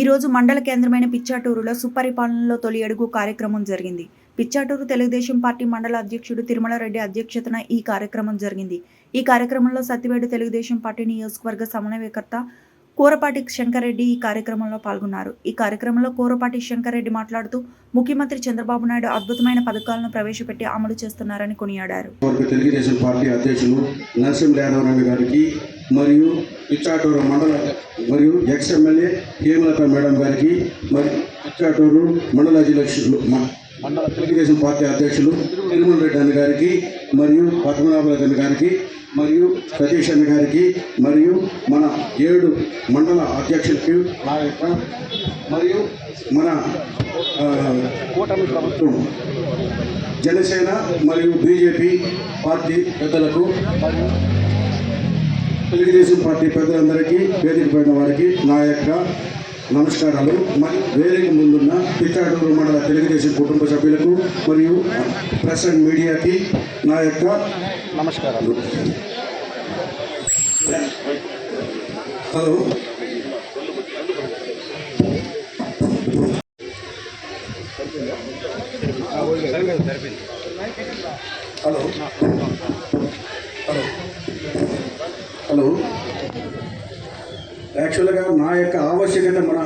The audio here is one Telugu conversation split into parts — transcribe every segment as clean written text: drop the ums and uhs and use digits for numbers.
ఈరోజు మండల కేంద్రమైన పిచ్చాటూరులో సుపరిపాలనలో తొలి అడుగు కార్యక్రమం జరిగింది. పిచ్చాటూరు తెలుగుదేశం పార్టీ మండల అధ్యక్షుడు తిరుమలారెడ్డి అధ్యక్షతన ఈ కార్యక్రమం జరిగింది. ఈ కార్యక్రమంలో సత్తివేడు తెలుగుదేశం పార్టీ నియోజకవర్గ సమన్వయకర్త కోరపాటి శంకర్రెడ్డి ఈ కార్యక్రమంలో పాల్గొన్నారు. ఈ కార్యక్రమంలో కోరపాటి శంకర్రెడ్డి మాట్లాడుతూ ముఖ్యమంత్రి చంద్రబాబు నాయుడు అద్భుతమైన పథకాలను ప్రవేశపెట్టి అమలు చేస్తున్నారని కొనియాడారు. తెలుగుదేశం పార్టీ అధ్యక్షులు నరసింహరావు గారికి మరియు పిచ్చాటూరు మండల మరియు ఎక్స్ ఎమ్మెల్యే హేమలత మేడం గారికి మరియు పిచ్చాటూరు మండల అధ్యక్షులు మండల తెలుగుదేశం పార్టీ అధ్యక్షులు తిరుమల రెడ్డి అన్న గారికి మరియు పద్మనాభరెడ్డి గారికి మరియు సతీష్ అన్న గారికి మరియు మన 7 మండల అధ్యక్షులకి మరియు మన కూటమి ప్రభుత్వం జనసేన మరియు బీజేపీ పార్టీ పెద్దలకు మరియు తెలుగుదేశం పార్టీ పెద్దలందరికీ వేదిక పడిన వారికి నా యొక్క నమస్కారాలు. మరియు వేదిక ముందున్న పిచ్చాటూరు మండల తెలుగుదేశం కుటుంబ సభ్యులకు మరియు ప్రెస్ అండ్ మీడియాకి నా యొక్క నమస్కారాలు. హలో హలో హలో హలో యాక్చువల్గా నా యొక్క ఆవశ్యకత మన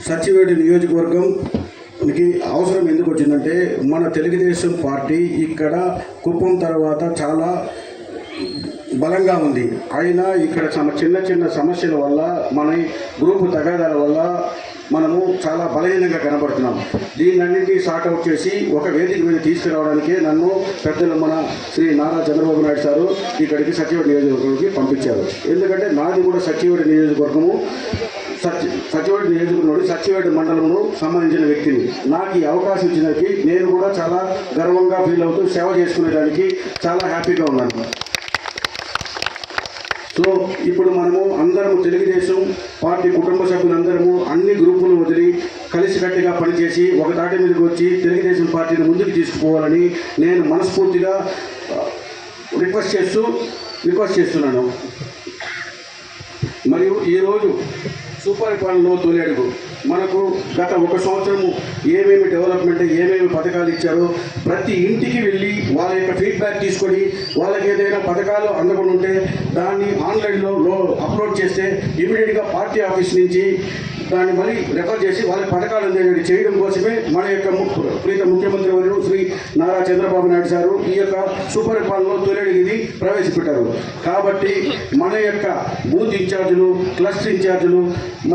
సత్తివేడు నియోజకవర్గంకి అవసరం ఎందుకు వచ్చిందంటే, మన తెలుగుదేశం పార్టీ ఇక్కడ కుప్పం తర్వాత చాలా బలంగా ఉంది. అయినా ఇక్కడ చిన్న చిన్న సమస్యల వల్ల మన గ్రూపు తగాదాల వల్ల మనము చాలా బలహీనంగా కనబడుతున్నాం. దీన్నన్నింటినీ సార్ట్అవుట్ చేసి ఒక వేదిక మీద తీసుకురావడానికే నన్ను పెద్దలు మన శ్రీ నారా చంద్రబాబు నాయుడు సారు ఇక్కడికి సత్తివేడు నియోజకవర్గానికి పంపించారు. ఎందుకంటే నాది కూడా సత్తివేడు నియోజకవర్గము, సత్తివేడు నియోజకవర్గంలో సత్తివేడు మండలమును సంబంధించిన వ్యక్తిని. నాకు ఈ అవకాశం ఇచ్చినకి నేను కూడా చాలా గర్వంగా ఫీల్ అవుతూ సేవ చేసుకునేదానికి చాలా హ్యాపీగా ఉన్నాను. సో ఇప్పుడు మనము అందరము తెలుగుదేశం పార్టీ కుటుంబ సభ్యులందరము అన్ని గ్రూపులు వదిలి కలిసికట్టుగా పనిచేసి ఒక తాటి మీదకి వచ్చి తెలుగుదేశం పార్టీని ముందుకు తీసుకుపోవాలని నేను మనస్ఫూర్తిగా రిక్వెస్ట్ చేస్తున్నాను. మరియు ఈరోజు సుపరిపాలనలో తొలి అడుగు మనకు గత 1 సంవత్సరము ఏమేమి డెవలప్మెంట్ ఏమేమి పథకాలు ఇచ్చారో ప్రతి ఇంటికి వెళ్ళి వాళ్ళ యొక్క ఫీడ్బ్యాక్ తీసుకొని వాళ్ళకి ఏదైనా పథకాలు అందకుండా ఉంటే దాన్ని ఆన్లైన్లో అప్లోడ్ చేస్తే ఇమీడియట్గా పార్టీ ఆఫీస్ నుంచి దాన్ని మళ్ళీ రెఫర్ చేసి వాళ్ళ పథకాలు అందేది చేయడం కోసమే మన యొక్క ప్రీత ముఖ్యమంత్రి వర్యులు శ్రీ నారా చంద్రబాబు నాయుడు సారు ఈ యొక్క సుపరిపాలనలో తొలి ప్రవేశపెట్టారు. కాబట్టి మన యొక్క బూత్ ఇన్ఛార్జీలు, క్లస్టర్ ఇన్ఛార్జీలు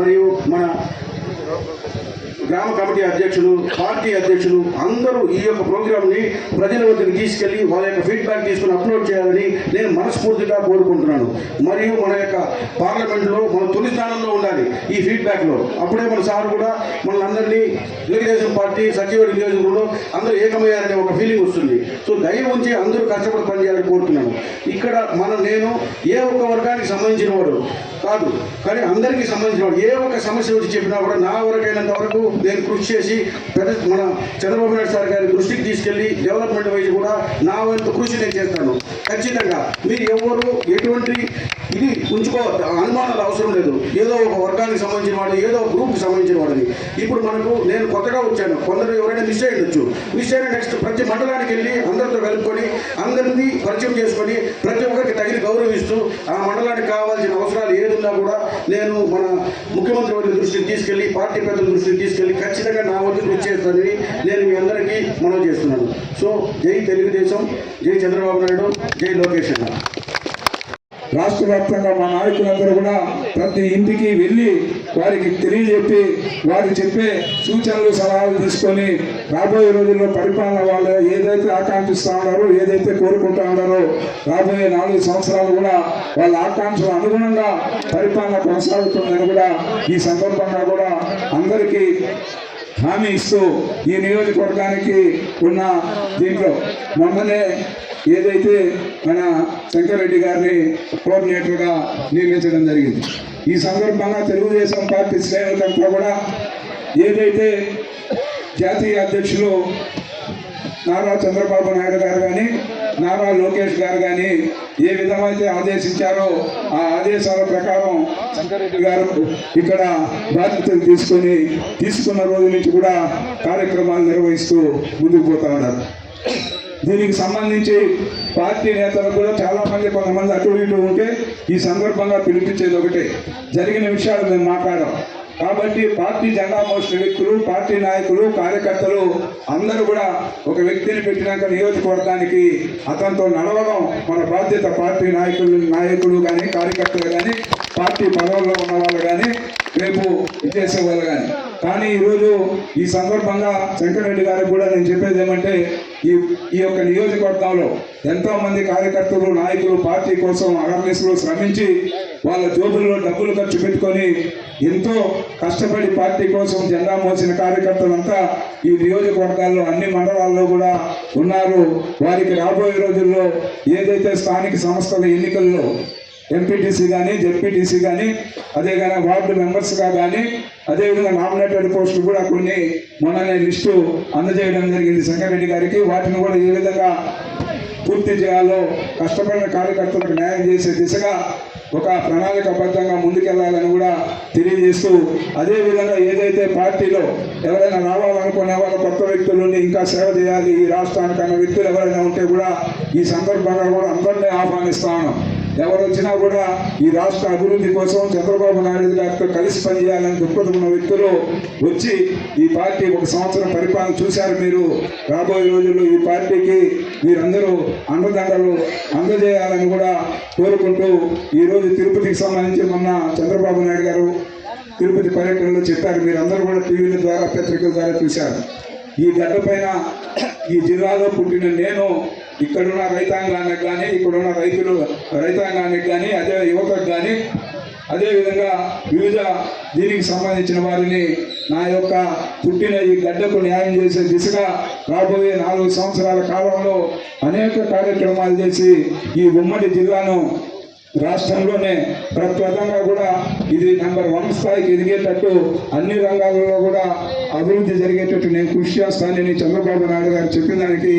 మరియు మన గ్రామ కమిటీ అధ్యక్షులు, పార్టీ అధ్యక్షులు అందరూ ఈ యొక్క ప్రోగ్రామ్ని ప్రజల వద్దకు తీసుకెళ్లి వాళ్ళ యొక్క ఫీడ్బ్యాక్ తీసుకుని అప్లోడ్ చేయాలని నేను మనస్ఫూర్తిగా కోరుకుంటున్నాను. మరియు మన యొక్క పార్లమెంట్లో మన తొలి స్థానంలో ఉండాలి ఈ ఫీడ్బ్యాక్లో. అప్పుడే మన సార్ కూడా మనందరినీ తెలుగుదేశం పార్టీ సత్తివేడు నియోజకవర్గంలో అందరూ ఏకమయ్యారనే ఒక ఫీలింగ్ వస్తుంది. సో దయ ఉంచి అందరూ కష్టపడి పనిచేయాలని కోరుతున్నాను. ఇక్కడ నేను ఏ ఒక్క వర్గానికి సంబంధించిన వాడు కాదు, కానీ అందరికీ సంబంధించిన వాడు. ఏ ఒక్క సమస్య వచ్చి చెప్పినా కూడా నా వరకైనంత వరకు నేను కృషి చేసి మన చంద్రబాబు నాయుడు సార్ గారి దృష్టికి తీసుకెళ్లి డెవలప్మెంట్ వైజ్ కూడా నా వంతు కృషి నేను చేస్తాను. ఖచ్చితంగా మీరు ఎవరు ఎటువంటి ఇది ఉంచుకోవద్దు, అనుమానాలు అవసరం లేదు. ఏదో ఒక వర్గానికి సంబంధించిన వాడు, ఏదో ఒక గ్రూప్కి సంబంధించిన వాడిని. ఇప్పుడు నేను కొత్తగా వచ్చాను, కొందరు ఎవరైనా మిస్ అయ్యొచ్చు. మిస్ అయిన నెక్స్ట్ ప్రతి మండలానికి వెళ్ళి అందరితో కలుపుకొని అందరినీ పరిచయం చేసుకొని ప్రతి ఒక్కరికి తగిన గౌరవిస్తూ ఆ మండలానికి కావాల్సిన అవసరాలు ఏదున్నా కూడా నేను మన ముఖ్యమంత్రి వారి దృష్టికి తీసుకెళ్లి పార్టీ పెద్దల దృష్టికి తీసుకెళ్లి ఖచ్చితంగా నా వద్ద కృషి చేస్తానని నేను మీ అందరికీ మనవి చేస్తున్నాను. సో జై తెలుగుదేశం, జై చంద్రబాబు నాయుడు, జై లోకేష్ అన్న. రాష్ట్ర వ్యాప్తంగా మా నాయకులందరూ కూడా ప్రతి ఇంటికి వెళ్ళి వారికి తెలియజెప్పి వారు చెప్పే సూచనలు సలహాలు తీసుకొని రాబోయే రోజుల్లో పరిపాలన వాళ్ళు ఏదైతే ఆకాంక్షిస్తూ ఉన్నారో, ఏదైతే కోరుకుంటూ ఉన్నారో రాబోయే 4 సంవత్సరాలు కూడా వాళ్ళ ఆకాంక్షలు అనుగుణంగా పరిపాలన కొనసాగుతుందని కూడా ఈ సందర్భంగా కూడా అందరికీ హామీ ఇస్తూ ఈ నియోజకవర్గానికి ఉన్న దీంట్లో మొన్ననే ఏదైతే మన శంకర్రెడ్డి గారిని కోఆర్డినేటర్గా నియమించడం జరిగింది. ఈ సందర్భంగా తెలుగుదేశం పార్టీ శ్రేణులంతా కూడా ఏదైతే జాతీయ అధ్యక్షులు నారా చంద్రబాబు నాయుడు గారు కానీ నారా లోకేష్ గారు కానీ ఏ విధమైతే ఆదేశించారో ఆ ఆదేశాల ప్రకారం శంకరెడ్డి గారు ఇక్కడ బాధ్యతలు తీసుకున్న రోజు నుంచి కూడా కార్యక్రమాలు నిర్వహిస్తూ ముందుకు పోతా ఉన్నారు. దీనికి సంబంధించి పార్టీ నేతలు కూడా కొంతమంది అటు ఇటు ఉంటే ఈ సందర్భంగా పిలిపించేది ఒకటే, జరిగిన విషయాలు మేము మాట్లాడాం. కాబట్టి పార్టీ జెండా మోసిన వ్యక్తులు, పార్టీ నాయకులు, కార్యకర్తలు అందరూ కూడా ఒక వ్యక్తిని పెట్టినాక నియోజకవర్గానికి అతనితో నడవడం మన బాధ్యత. పార్టీ నాయకులు కానీ, కార్యకర్తలు కానీ, పార్టీ పదవుల్లో ఉన్న వాళ్ళు కానీ, రేపు ఇచ్చేసే వాళ్ళు కానీ ఈరోజు ఈ సందర్భంగా శంకరెడ్డి గారికి కూడా నేను చెప్పేది ఏమంటే, ఈ యొక్క నియోజకవర్గంలో ఎంతో మంది కార్యకర్తలు, నాయకులు పార్టీ కోసం అవేర్నెస్లో శ్రమించి వాళ్ళ జోబుల్లో డబ్బులు ఖర్చు పెట్టుకొని ఎంతో కష్టపడి పార్టీ కోసం జెండా మోసిన కార్యకర్తలంతా ఈ నియోజకవర్గాల్లో అన్ని మండలాల్లో కూడా ఉన్నారు. వారికి రాబోయే రోజుల్లో ఏదైతే స్థానిక సంస్థల ఎన్నికల్లో ఎంపీటీసీ కానీ, జెడ్పీటీసీ కానీ, అదే కానీ వార్డు మెంబర్స్గా కానీ, అదేవిధంగా నామినేటెడ్ పోస్టులు కూడా కొన్ని మొన్ననే లిస్టు అందజేయడం జరిగింది శంకరెడ్డి గారికి. వాటిని కూడా ఏ విధంగా పూర్తి చేయాలో కష్టపడిన కార్యకర్తలకు న్యాయం చేసే దిశగా ఒక ప్రణాళికాబద్ధంగా ముందుకెళ్లాలని కూడా తెలియజేస్తూ, అదేవిధంగా ఏదైతే పార్టీలో ఎవరైనా రావాలనుకునే వాళ్ళ కొత్త వ్యక్తులని ఇంకా సేవ చేయాలి ఈ రాష్ట్రానికి అన్న వ్యక్తులు ఎవరైనా ఉంటే కూడా ఈ సందర్భంగా కూడా అందరినీ ఆహ్వానిస్తాను. ఎవరు వచ్చినా కూడా ఈ రాష్ట్ర అభివృద్ధి కోసం చంద్రబాబు నాయుడు గారితో కలిసి పనిచేయాలని దృక్పథం ఉన్న వ్యక్తులు వచ్చి ఈ పార్టీ 1 సంవత్సరం పరిపాలన చూశారు మీరు. రాబోయే రోజుల్లో ఈ పార్టీకి మీరందరూ అండదండలు అందజేయాలని కూడా కోరుకుంటూ, ఈరోజు తిరుపతికి సంబంధించి మొన్న చంద్రబాబు నాయుడు గారు తిరుపతి పర్యటనలో చెప్పారు. మీరందరూ కూడా టీవీల ద్వారా, పత్రికల ద్వారా చూశారు. ఈ గడ్డపైన ఈ జిల్లాలో పుట్టిన నేను ఇక్కడున్న రైతాంగానికి కానీ, ఇక్కడున్న రైతాంగానికి కానీ, అదే యువతకు కానీ, అదేవిధంగా వివిధ దీనికి సంబంధించిన వారిని నా యొక్క పుట్టిన ఈ గడ్డకు న్యాయం చేసే దిశగా రాబోయే 4 సంవత్సరాల కాలంలో అనేక కార్యక్రమాలు చేసి ఈ ఉమ్మడి జిల్లాను రాష్ట్రంలోనే ప్రప్రదంగా కూడా ఇది నెంబర్ 1 స్థాయికి ఎదిగేటట్టు అన్ని రంగాలలో కూడా అభివృద్ధి జరిగేటట్టు నేను కృషి చేస్తానని చంద్రబాబు నాయుడు గారు చెప్పిన దానికి